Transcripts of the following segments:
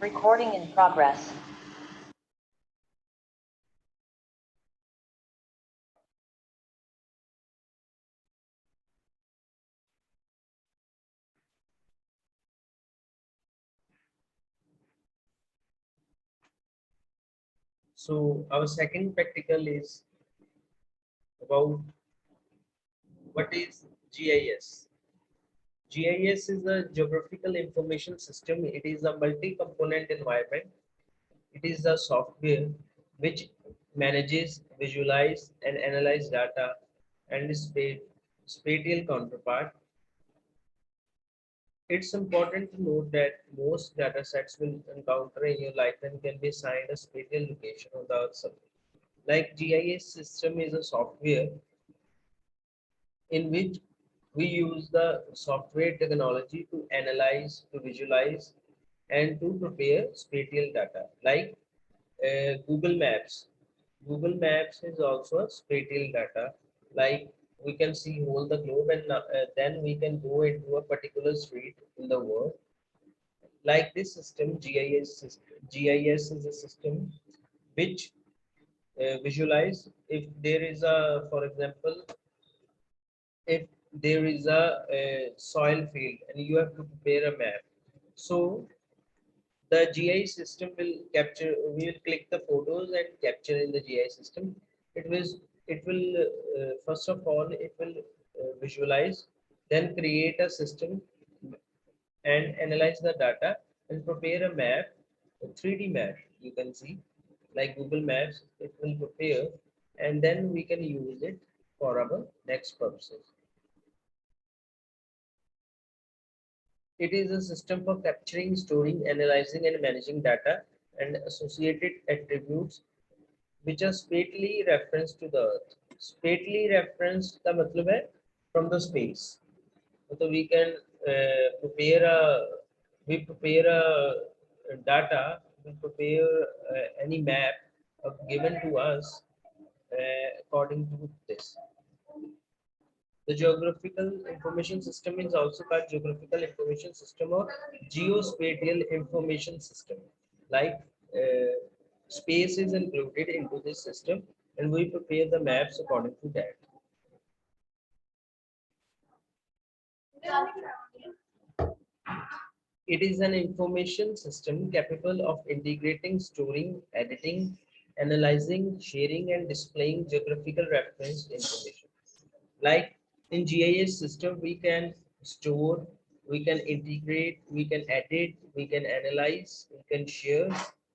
Recording in progress. So our second practical is about what is GIS. GIS is a geographical information system. It is a multi-component environment. It is a software which manages, visualize, and analyze data and spatial counterpart. It's important to note that most data sets will encounter in your lifetime can be assigned a spatial location on the Earth surface. Like GIS system is a software in which we use the software technology to analyze, to visualize, and to prepare spatial data. Like Google Maps. Google Maps is also a spatial data. Like we can see whole the globe, and then we can go into a particular street in the world. Like this system, GIS is a system which visualize if there is a, for example, if there is a soil field and you have to prepare a map. So the GI system will capture, we will click the photos and capture in the GI system. It will first of all, it will visualize, then create a system and analyze the data and prepare a map, a 3D map you can see, like Google Maps, it will prepare and then we can use it for our next purposes. It is a system for capturing, storing, analyzing, and managing data and associated attributes which are spatially referenced to the Earth. Spatially referenced का मतलब है from the space. So we can prepare a data, we prepare any map given to us according to this. The geographical information system is also called geographical information system or geospatial information system. Like space is included into this system and we prepare the maps according to that. It is an information system capable of integrating, storing, editing, analyzing, sharing, and displaying geographical reference information. Like in GIS system, we can store, we can integrate, we can edit, we can analyze, we can share,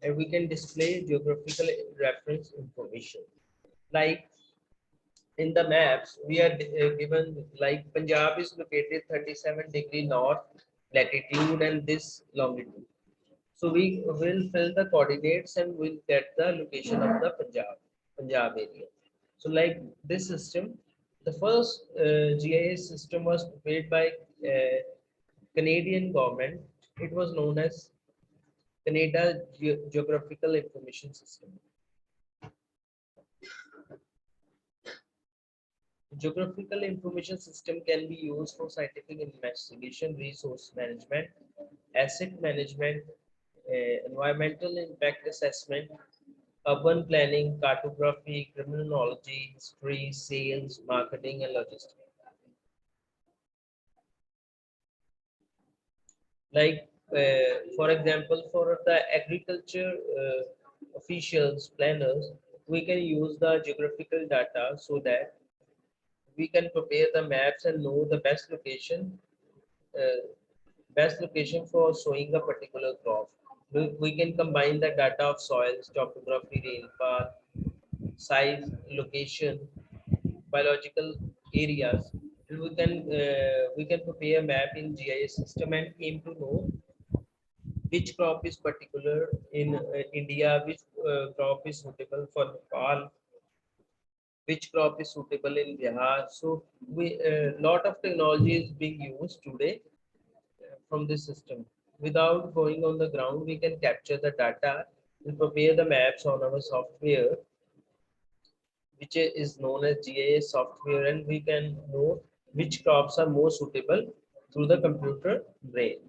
and we can display geographical reference information. Like in the maps, we are given like Punjab is located 37° north latitude and this longitude. So we will fill the coordinates and we'll get the location of the Punjab area. So like this system, the first GIS system was prepared by Canadian government. It was known as Canada Geographical Information System. Geographical information system can be used for scientific investigation, resource management, asset management, environmental impact assessment, urban planning, cartography, criminology, history, sales, marketing, and logistics. Like, for example, for the agriculture officials, planners, we can use the geographical data so that we can prepare the maps and know the best location for sowing a particular crop. We can combine the data of soils, topography, rainfall, size, location, biological areas. And we can prepare a map in GIS system and aim to know which crop is particular in India, which crop is suitable for Nepal, which crop is suitable in Bihar. So we lot of technology is being used today from this system. Without going on the ground, we can capture the data and prepare the maps on our software, which is known as GIS software, and we can know which crops are more suitable through the computer brain.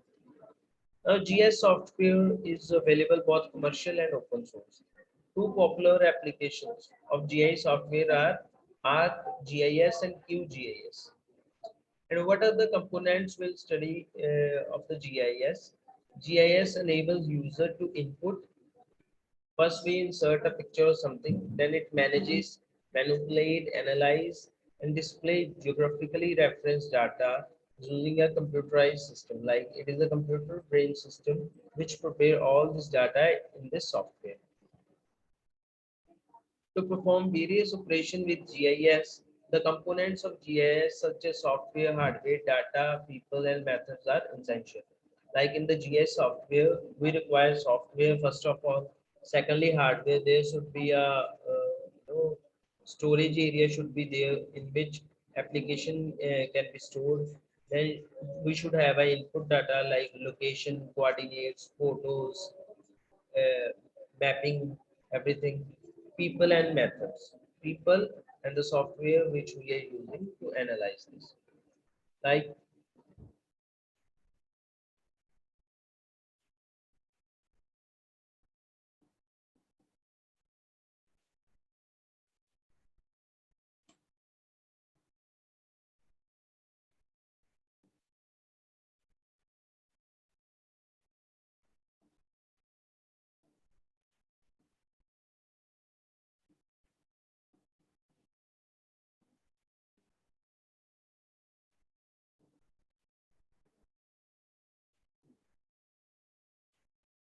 Now, GIS software is available both commercial and open source. Two popular applications of GIS software are ArcGIS and QGIS. And what are the components we'll study of the GIS? GIS enables user to input. First, we insert a picture or something, then it manages, manipulate, analyze, and display geographically referenced data using a computerized system. Like it is a computer brain system which prepare all this data in this software. To perform various operations with GIS, the components of GIS such as software, hardware, data, people, and methods are essential. Like in the GIS software, we require software first of all. Secondly, hardware. There should be a storage area should be there in which application can be stored. Then we should have a input data like location, coordinates, photos, uh, mapping, everything, people and methods, people and the software which we are using to analyze this. Like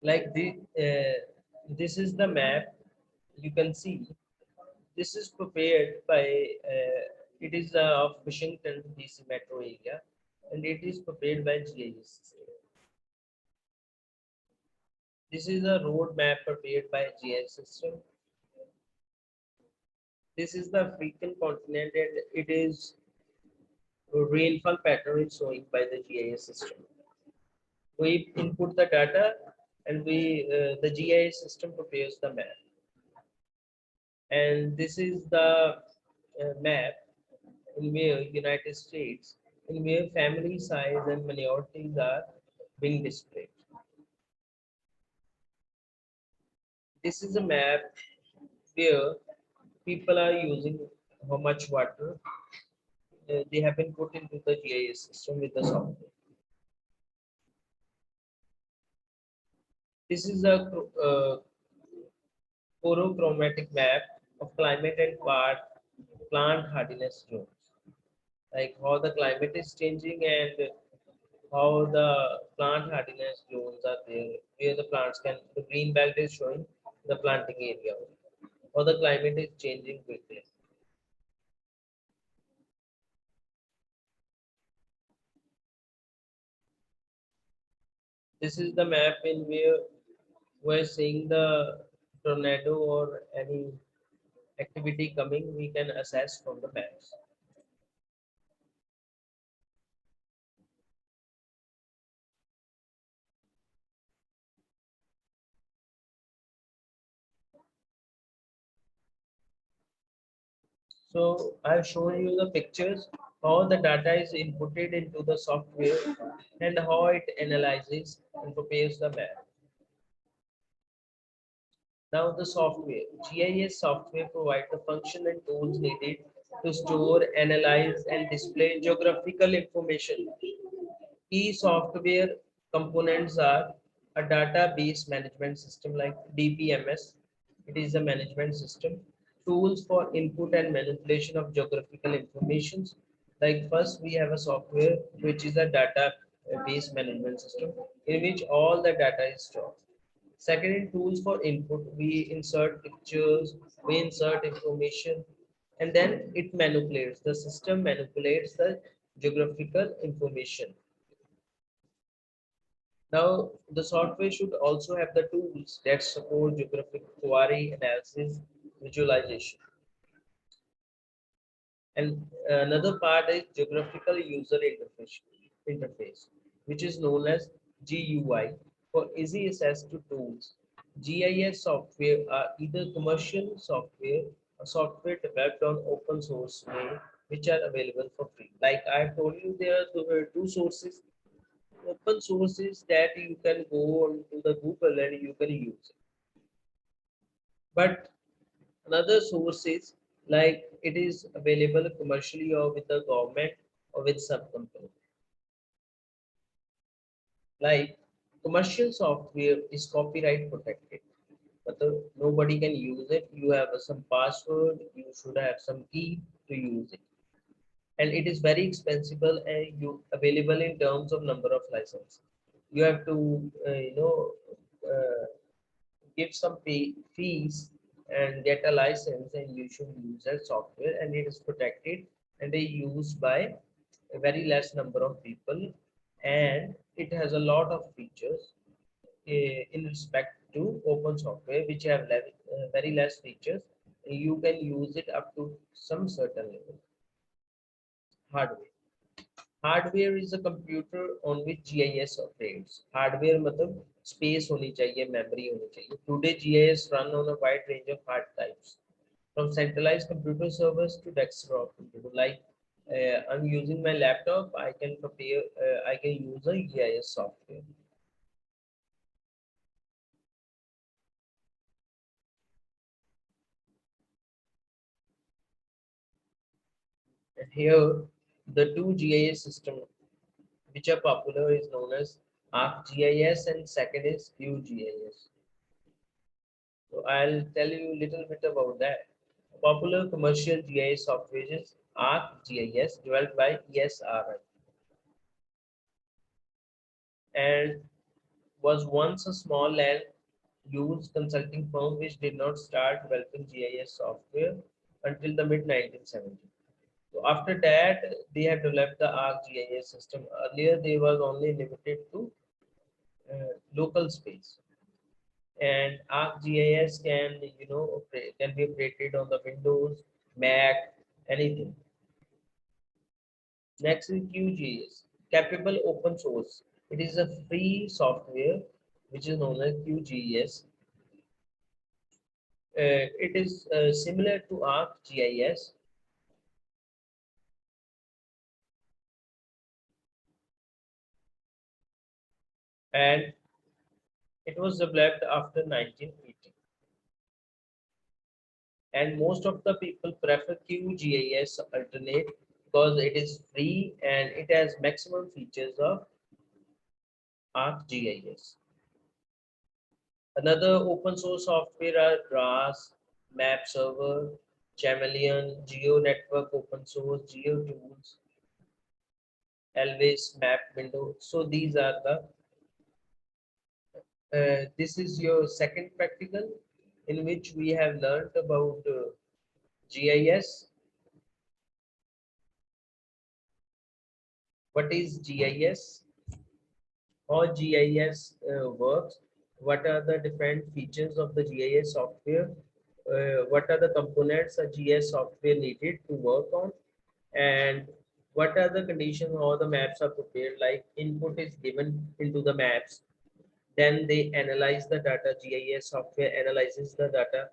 like the this is the map you can see. This is prepared by it is of Washington DC metro area, and it is prepared by GIS. This is a road map prepared by GIS system. This is the African continent, and it is rainfall pattern is showing by the GIS system. We input the data, and we the GIS system prepares the map. And this is the map in where United States, in where family size and minorities are being displayed. This is a map where people are using how much water they have been put into the GIS system with the software. This is a photochromatic map of climate and plant hardiness zones, like how the climate is changing and how the plant hardiness zones are there, where the plants can, the green belt is showing the planting area, how the climate is changing quickly. This is the map in where we're seeing the tornado or any activity coming, we can assess from the maps. So I've shown you the pictures, how the data is inputted into the software and how it analyzes and prepares the map. Now the software, GIS software provides the function and tools needed to store, analyze and display geographical information. Key software components are a database management system like DBMS. It is a management system. Tools for input and manipulation of geographical information. Like first we have a software which is a database management system in which all the data is stored. Second, in tools for input, we insert pictures, we insert information, and then it manipulates. The system manipulates the geographical information. Now, the software should also have the tools that support geographic query analysis, visualization. And another part is geographical user interface, which is known as GUI for easy access to tools. GIS software are either commercial software or software developed on open source way, which are available for free. Like I told you, there are two sources. open source is that you can go onto the Google and you can use it. But another source is like it is available commercially or with the government or with some company. Like commercial software is copyright protected, but nobody can use it. You have some password, you should have some key to use it, and it is very expensive and you available in terms of number of license. You have to uh, give some fees and get a license, and you should use that software, and it is protected and they used by a very less number of people, and it has a lot of features in respect to open software which have very less features. You can use it up to some certain level. Hardware is a computer on which GIS operates. Hardware मतलब space होनी चाहिए, memory होनी चाहिए. Today GIS run on a wide range of hard types, from centralized computer servers to desktop computer. Like I'm using my laptop, I can prepare, I can use a GIS software. And here, the two GIS systems which are popular is known as ArcGIS and second is QGIS. So I'll tell you a little bit about that. Popular commercial GIS software is ArcGIS developed by ESRI and was once a small land use consulting firm which did not start developing GIS software until the mid 1970s. So after that, they have developed the ArcGIS system. Earlier, they was only limited to local space, and ArcGIS can can be operated on the Windows, Mac, anything. Next is QGIS, capable open source. It is a free software which is known as QGIS. It is similar to ArcGIS, and it was developed after 1980. And most of the people prefer QGIS alternate because it is free and it has maximum features of ArcGIS. Another open source software are GRASS, Map Server, Chameleon, Geo Network Open Source, GeoTools, Elvis, Map Window. So these are the this is your second practical in which we have learned about GIS. What is GIS? How GIS works? What are the different features of the GIS software? What are the components a GIS software needed to work on? And what are the conditions how the maps are prepared? Like input is given into the maps, then they analyze the data. GIS software analyzes the data,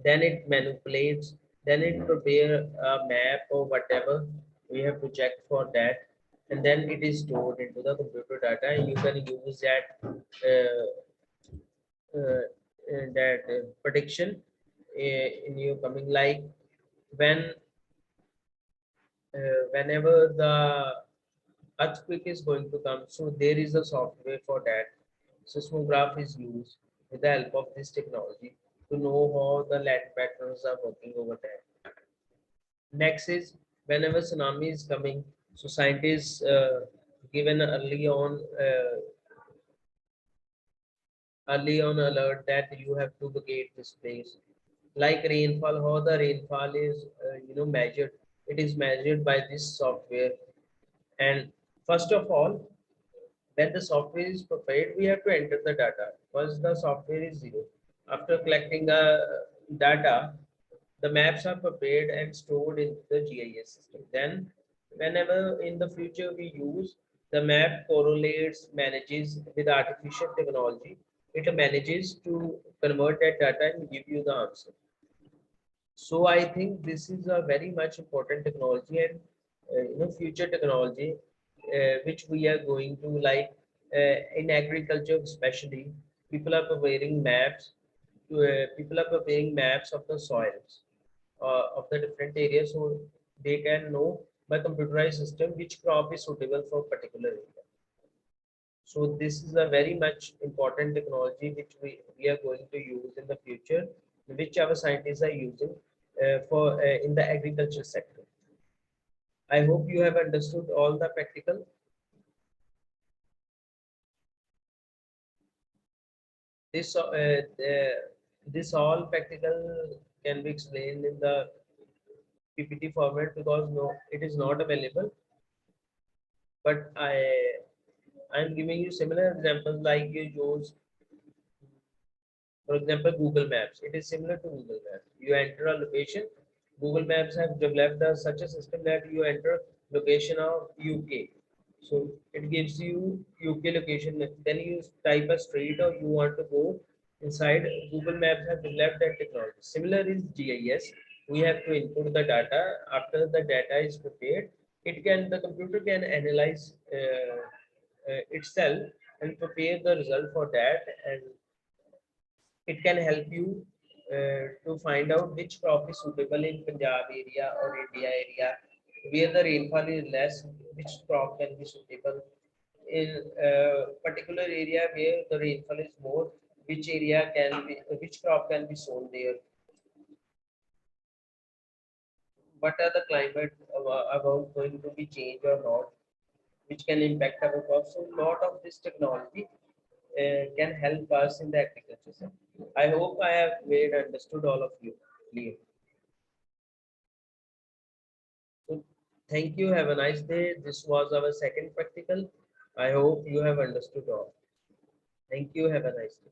then it manipulates, then it prepare a map or whatever we have to check for that, and then it is stored into the computer data, and you can use that prediction in your coming, like when whenever the earthquake is going to come, so there is a software for that. Seismograph is used with the help of this technology to know how the land patterns are working over there. Next is whenever tsunami is coming, so scientists given early on alert that you have to vacate this place. Like rainfall, how the rainfall is measured. It is measured by this software. And first of all, when the software is prepared, we have to enter the data. Once the software is zero, after collecting the data, the maps are prepared and stored in the GIS system. Then, whenever in the future we use, the map correlates, manages with artificial technology. It manages to convert that data and give you the answer. So I think this is a very much important technology and future technology which we are going to like. In agriculture especially, people are preparing maps people are preparing maps of the soils of the different areas, so they can know by computerized system which crop is suitable for particular area. So this is a very much important technology which we are going to use in the future, which our scientists are using for in the agriculture sector. I hope you have understood all the practical. This this all practical can be explained in the PPT format because no, it is not available. But I'm giving you similar examples like you use, for example, Google Maps. It is similar to Google Maps. You enter a location. Google Maps have developed such a system that you enter location of UK. So it gives you UK location. Then you type a street or you want to go inside. Google Maps have developed that technology. Similar is GIS. We have to input the data. After the data is prepared, the computer can analyze itself and prepare the result for that, and it can help you to find out which crop is suitable in Punjab area or India area, where the rainfall is less, which crop can be suitable in a particular area where the rainfall is more, which crop can be sown there. What are the climate about going to be changed or not, which can impact our crops. So, lot of this technology can help us in the agriculture sector. I hope I have made understood all of you clear. So, thank you. Have a nice day. This was our second practical. I hope you have understood all. Thank you. Have a nice day.